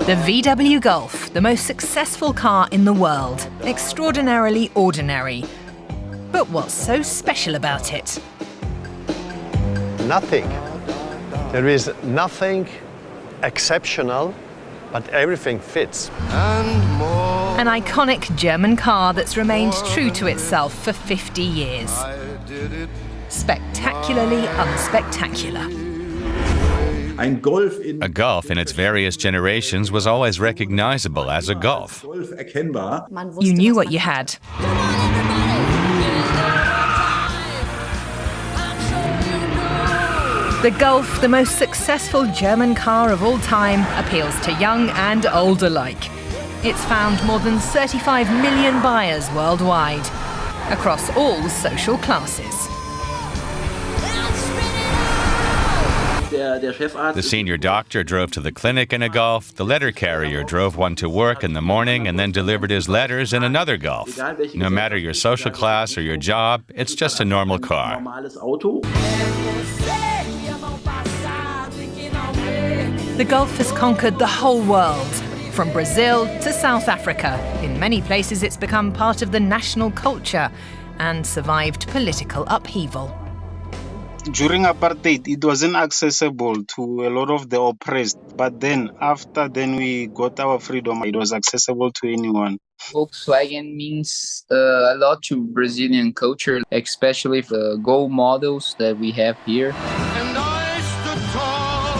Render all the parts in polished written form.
The VW Golf, the most successful car in the world, extraordinarily ordinary. But what's so special about it? Nothing. There is nothing exceptional, but everything fits. An iconic German car that's remained true to itself for 50 years. Spectacularly unspectacular. A Golf in its various generations was always recognizable as a Golf. You knew what you had. The Golf, the most successful German car of all time, appeals to young and old alike. It's found more than 35 million buyers worldwide, across all social classes. The senior doctor drove to the clinic in a Golf, the letter carrier drove one to work in the morning and then delivered his letters in another Golf. No matter your social class or your job, it's just a normal car. The Golf has conquered the whole world, from Brazil to South Africa. In many places it's become part of the national culture and survived political upheaval. During apartheid, it wasn't accessible to a lot of the oppressed. But then, after we got our freedom, it was accessible to anyone. Volkswagen means a lot to Brazilian culture, especially the Golf models that we have here.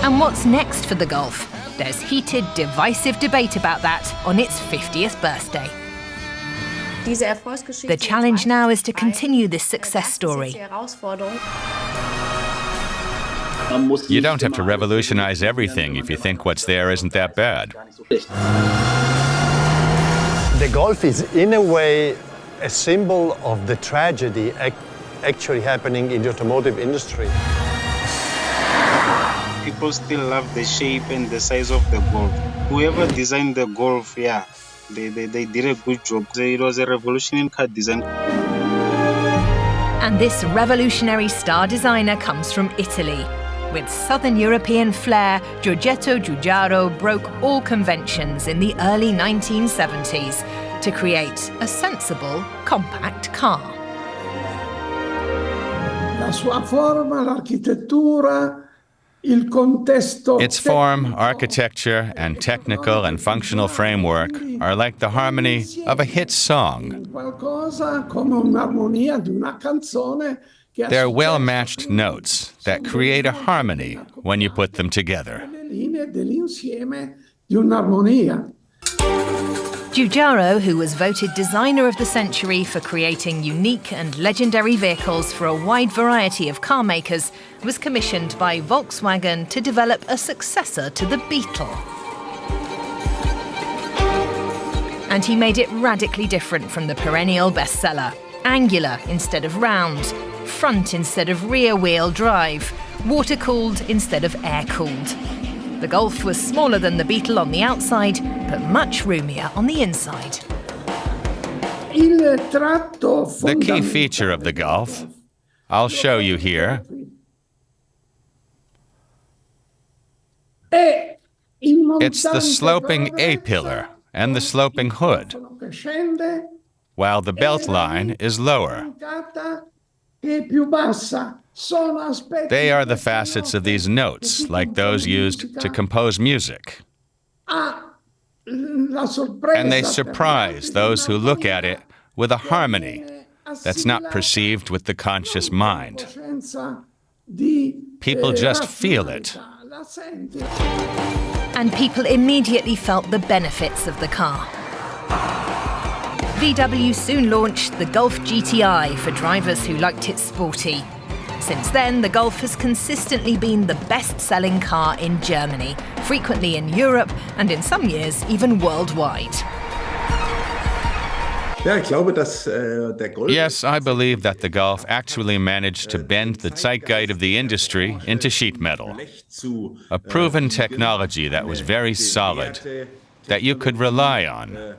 And what's next for the Golf? There's heated, divisive debate about that on its 50th birthday. The challenge now is to continue this success story. You don't have to revolutionize everything if you think what's there isn't that bad. The Golf is, in a way, a symbol of the tragedy actually happening in the automotive industry. People still love the shape and the size of the Golf. Whoever designed the Golf, they did a good job. It was a revolutionary car design. And this revolutionary star designer comes from Italy. With Southern European flair, Giorgetto Giugiaro broke all conventions in the early 1970s to create a sensible, compact car. La sua forma, l'architettura, its form, architecture, and technical and functional framework are like the harmony of a hit song. They're well-matched notes that create a harmony when you put them together. Giugiaro, who was voted Designer of the Century for creating unique and legendary vehicles for a wide variety of car makers, was commissioned by Volkswagen to develop a successor to the Beetle. And he made it radically different from the perennial bestseller. Angular instead of round, front instead of rear-wheel drive, water-cooled instead of air-cooled. The Golf was smaller than the Beetle on the outside, but much roomier on the inside. The key feature of the Golf, I'll show you here, it's the sloping A-pillar and the sloping hood, while the belt line is lower. They are the facets of these notes, like those used to compose music. And they surprise those who look at it with a harmony that's not perceived with the conscious mind. People just feel it. And people immediately felt the benefits of the car. VW soon launched the Golf GTI for drivers who liked it sporty. Since then, the Golf has consistently been the best-selling car in Germany, frequently in Europe, and in some years, even worldwide. Yes, I believe that the Golf actually managed to bend the zeitgeist of the industry into sheet metal. A proven technology that was very solid, that you could rely on.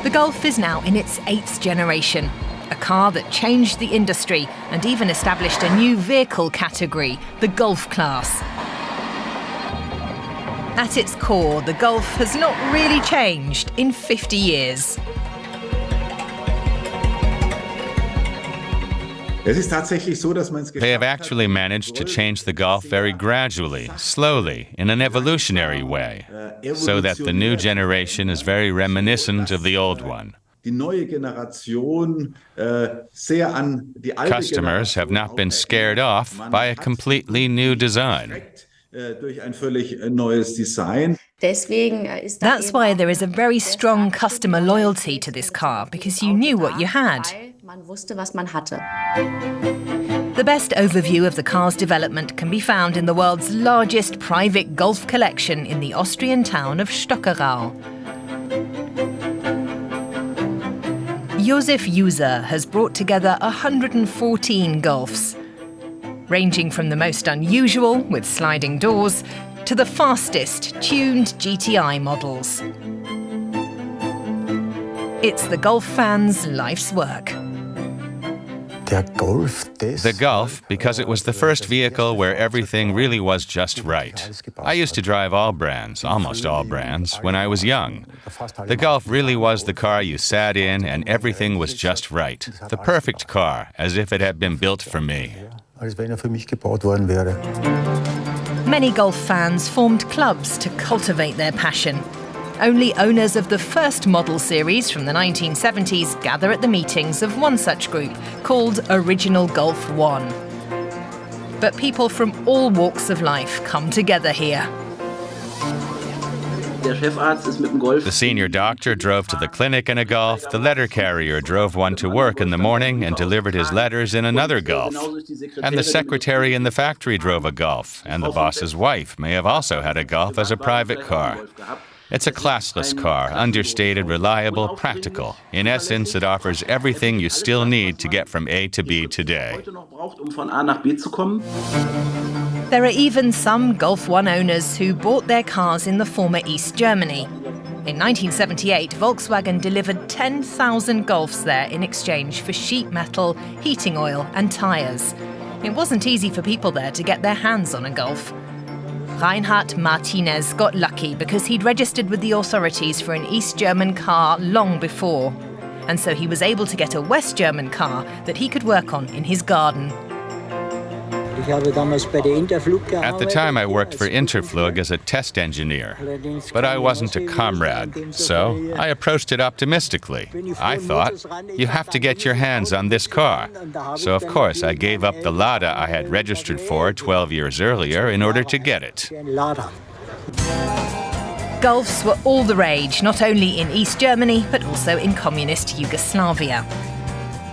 The Golf is now in its 8th generation. a car that changed the industry and even established a new vehicle category, the Golf class. At its core, the Golf has not really changed in 50 years. They have actually managed to change the Golf very gradually, slowly, in an evolutionary way, so that the new generation is very reminiscent of the old one. Customers have not been scared off by a completely new design. That's why there is a very strong customer loyalty to this car, because you knew what you had. The best overview of the car's development can be found in the world's largest private Golf collection in the Austrian town of Stockerau. Josef User has brought together 114 Golfs, ranging from the most unusual, with sliding doors, to the fastest, tuned GTI models. It's the Golf fan's life's work. The Golf, because it was the first vehicle where everything really was just right. I used to drive all brands, almost all brands, when I was young. The Golf really was the car you sat in and everything was just right. The perfect car, as if it had been built for me. Many Golf fans formed clubs to cultivate their passion. Only owners of the first model series from the 1970s gather at the meetings of one such group, called Original Golf 1. But people from all walks of life come together here. The senior doctor drove to the clinic in a Golf, the letter carrier drove one to work in the morning and delivered his letters in another Golf. And the secretary in the factory drove a Golf, and the boss's wife may have also had a Golf as a private car. It's a classless car, understated, reliable, practical. In essence, it offers everything you still need to get from A to B today. There are even some Golf 1 owners who bought their cars in the former East Germany. In 1978, Volkswagen delivered 10,000 Golfs there in exchange for sheet metal, heating oil and tyres. It wasn't easy for people there to get their hands on a Golf. Reinhard Martinez got lucky because he'd registered with the authorities for an East German car long before. And so he was able to get a West German car that he could work on in his garden. At the time, I worked for Interflug as a test engineer, but I wasn't a comrade, so I approached it optimistically. I thought, you have to get your hands on this car. So of course, I gave up the Lada I had registered for 12 years earlier in order to get it. Golfs were all the rage, not only in East Germany, but also in communist Yugoslavia.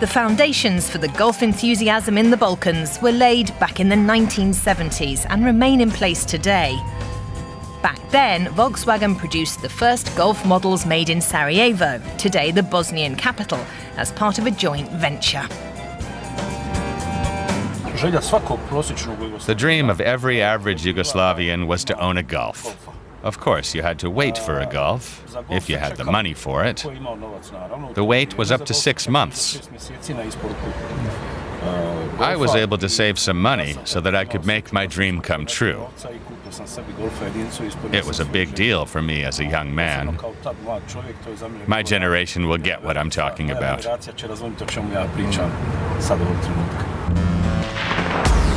The foundations for the Golf enthusiasm in the Balkans were laid back in the 1970s and remain in place today. Back then, Volkswagen produced the first Golf models made in Sarajevo, today the Bosnian capital, as part of a joint venture. The dream of every average Yugoslavian was to own a Golf. Of course, you had to wait for a Golf, if you had the money for it. The wait was up to 6 months. I was able to save some money so that I could make my dream come true. It was a big deal for me as a young man. My generation will get what I'm talking about.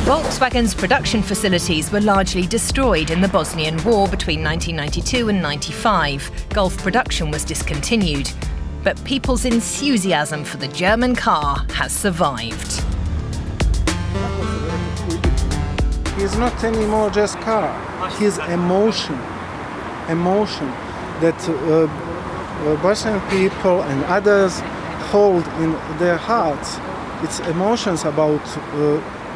Volkswagen's production facilities were largely destroyed in the Bosnian War between 1992 and 95. Golf production was discontinued. But people's enthusiasm for the German car has survived. He's not anymore just car. He's emotion. Emotion that Bosnian people and others hold in their hearts. It's emotions about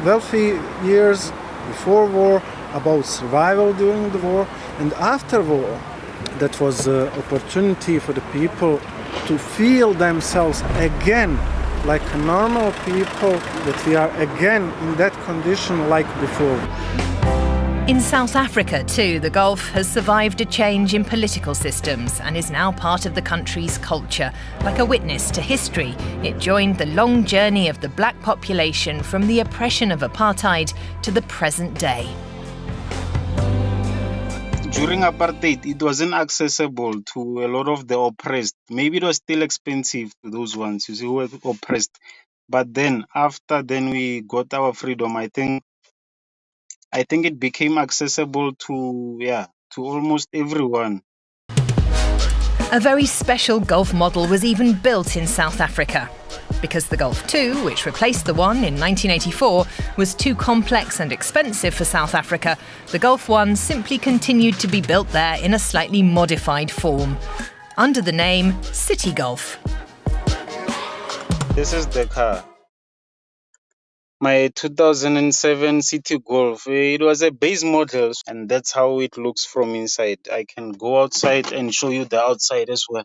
wealthy years before war, about survival during the war, and after war. That was the opportunity for the people to feel themselves again like normal people, that we are again in that condition like before. In South Africa, too, the Golf has survived a change in political systems and is now part of the country's culture. Like a witness to history, it joined the long journey of the black population from the oppression of apartheid to the present day. During apartheid, it wasn't accessible to a lot of the oppressed. Maybe it was still expensive to those ones, you see, who were oppressed. But then, after we got our freedom, I think it became accessible to almost everyone. A very special Golf model was even built in South Africa. Because the Golf 2, which replaced the one in 1984, was too complex and expensive for South Africa, the Golf 1 simply continued to be built there in a slightly modified form, under the name City Golf. This is the car. My 2007 City Golf. It was a base model, and that's how it looks from inside. I can go outside and show you the outside as well.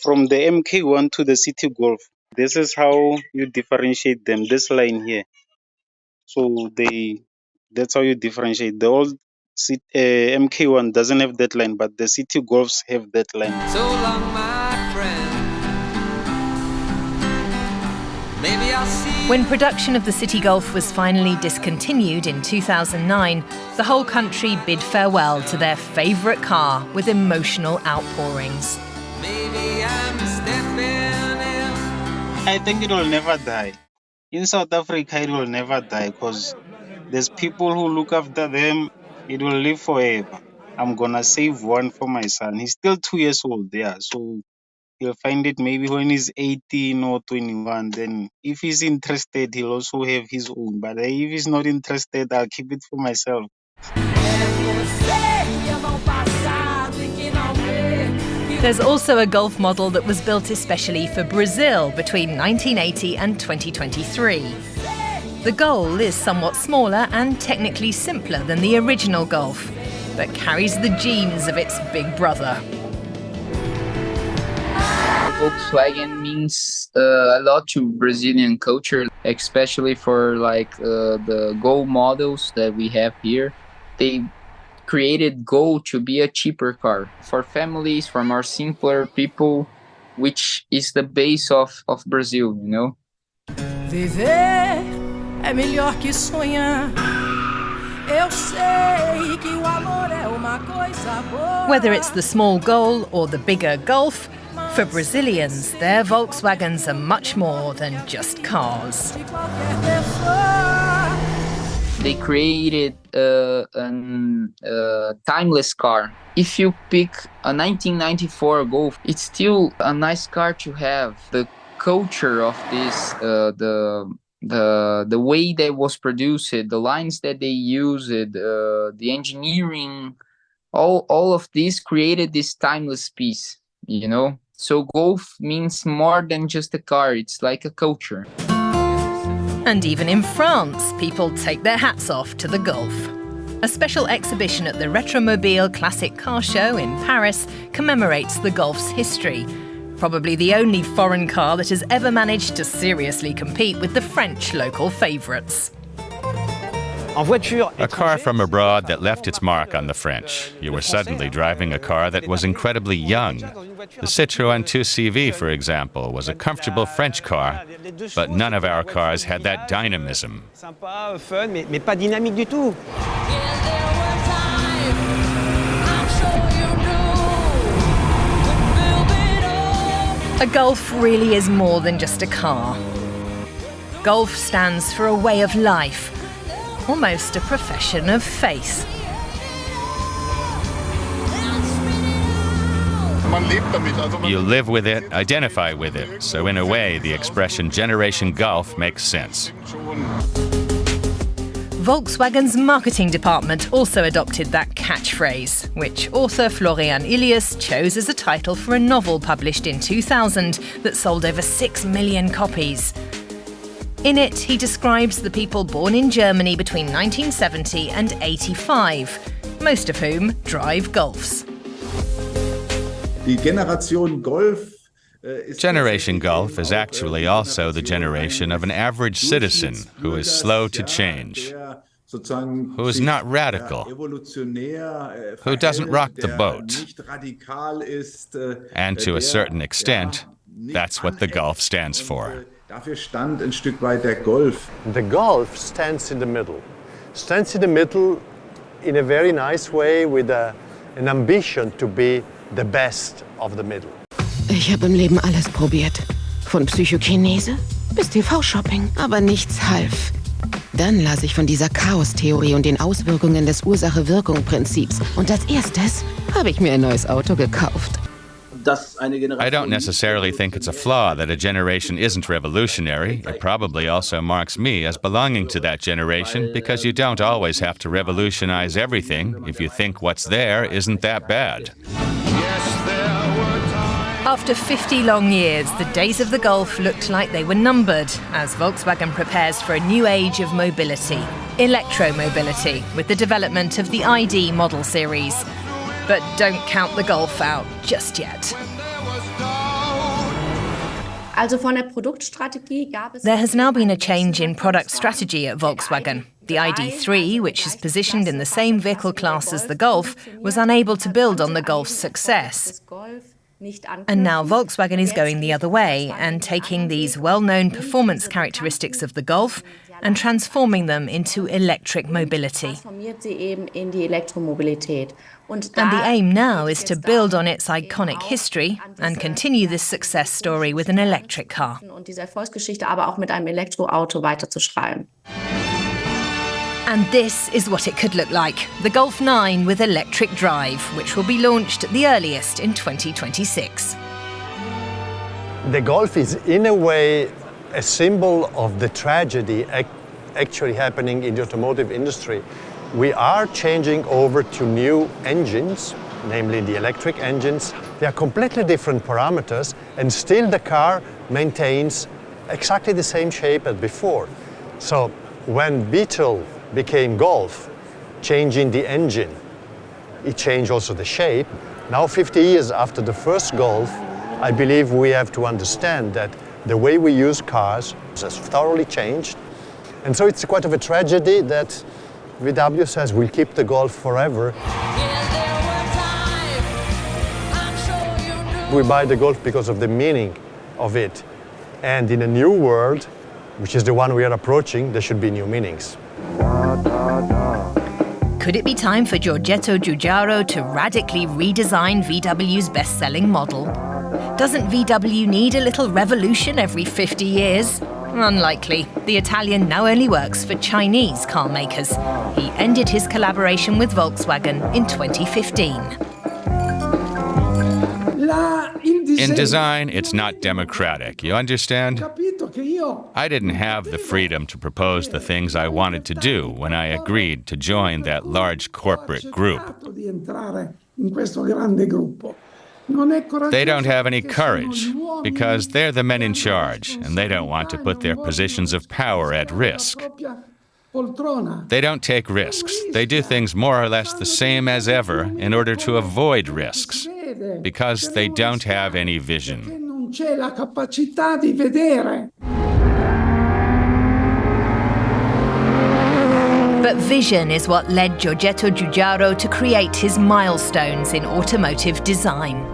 From the MK1 to the City Golf, this is how you differentiate them. This line here. So that's how you differentiate. The old MK1 doesn't have that line, but the City Golfs have that line. So long, my friend. Maybe I'll see. When production of the City Golf was finally discontinued in 2009, the whole country bid farewell to their favourite car with emotional outpourings. Maybe I'm stepping in. I think it will never die. In South Africa, it will never die because there's people who look after them. It will live forever. I'm gonna save one for my son. He's still 2 years old, so he'll find it maybe when he's 18 or 21. Then if he's interested, he'll also have his own. But if he's not interested, I'll keep it for myself. There's also a Golf model that was built especially for Brazil between 1980 and 2023. The Gol is somewhat smaller and technically simpler than the original Golf, but carries the genes of its big brother. Volkswagen means a lot to Brazilian culture, especially for the Gol models that we have here. They created Gol to be a cheaper car for families, for more simpler people, which is the base of Brazil, you know? Viver é melhor que sonhar. Eu sei que o amor é uma coisa boa. Whether it's the small Gol or the bigger Golf, for Brazilians, their Volkswagens are much more than just cars. They created a timeless car. If you pick a 1994 Golf, it's still a nice car to have. The culture of this, the way that was produced, the lines that they used, the engineering, all of this created this timeless piece, you know? So Golf means more than just a car, it's like a culture. And even in France, people take their hats off to the Golf. A special exhibition at the Retromobile Classic Car Show in Paris commemorates the Golf's history. Probably the only foreign car that has ever managed to seriously compete with the French local favourites. A car from abroad that left its mark on the French. You were suddenly driving a car that was incredibly young. The Citroën 2CV, for example, was a comfortable French car, but none of our cars had that dynamism. A Golf really is more than just a car. Golf stands for a way of life, almost a profession of faith. You live with it, identify with it, so in a way the expression Generation Golf makes sense. Volkswagen's marketing department also adopted that catchphrase, which author Florian Ilias chose as a title for a novel published in 2000 that sold over 6 million copies. In it, he describes the people born in Germany between 1970 and 85, most of whom drive Golfs. Generation Golf is actually also the generation of an average citizen who is slow to change. who's not radical, who doesn't rock the boat. And to a certain extent, that's what the Golf stands for. The Golf stands in the middle. Stands in the middle in a very nice way with an ambition to be the best of the middle. Ich habe im Leben alles probiert. Von Psychokinese bis TV-Shopping, aber nichts half. Dann las ich von dieser Chaostheorie und den Auswirkungen des Ursache-Wirkung-Prinzips. Und als erstes habe ich mir ein neues Auto gekauft. I don't necessarily think it's a flaw that a generation isn't revolutionary. It probably also marks me as belonging to that generation because you don't always have to revolutionize everything if you think what's there isn't that bad. After 50 long years, the days of the Golf looked like they were numbered as Volkswagen prepares for a new age of mobility, electromobility, with the development of the ID model series. But don't count the Golf out just yet. There has now been a change in product strategy at Volkswagen. The ID.3, which is positioned in the same vehicle class as the Golf, was unable to build on the Golf's success. And now Volkswagen is going the other way and taking these well-known performance characteristics of the Golf and transforming them into electric mobility. And the aim now is to build on its iconic history and continue this success story with an electric car. And this is what it could look like. The Golf 9 with electric drive, which will be launched at the earliest in 2026. The Golf is, in a way, a symbol of the tragedy actually happening in the automotive industry. We are changing over to new engines, namely the electric engines. They are completely different parameters, and still the car maintains exactly the same shape as before. So when Beetle became Golf, changing the engine, it changed also the shape. Now, 50 years after the first Golf, I believe we have to understand that the way we use cars has thoroughly changed. And so it's quite of a tragedy that VW says we'll keep the Golf forever. We buy the Golf because of the meaning of it. And in a new world, which is the one we are approaching, there should be new meanings. Could it be time for Giorgetto Giugiaro to radically redesign VW's best-selling model? Doesn't VW need a little revolution every 50 years? Unlikely. The Italian now only works for Chinese car makers. He ended his collaboration with Volkswagen in 2015. In design, it's not democratic, you understand? I didn't have the freedom to propose the things I wanted to do when I agreed to join that large corporate group. They don't have any courage because they're the men in charge and they don't want to put their positions of power at risk. They don't take risks. They do things more or less the same as ever in order to avoid risks because they don't have any vision. But vision is what led Giorgetto Giugiaro to create his milestones in automotive design.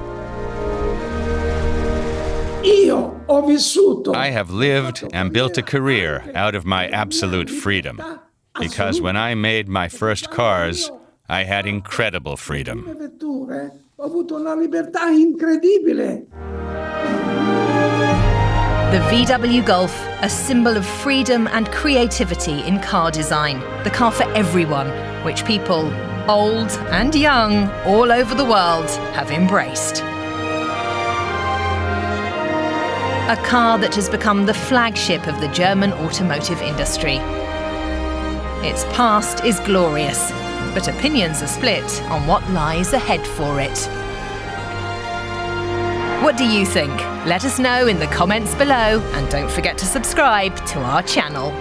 I have lived and built a career out of my absolute freedom, because when I made my first cars, I had incredible freedom. The VW Golf, a symbol of freedom and creativity in car design. The car for everyone, which people, old and young, all over the world, have embraced. A car that has become the flagship of the German automotive industry. Its past is glorious, but opinions are split on what lies ahead for it. What do you think? Let us know in the comments below, and don't forget to subscribe to our channel.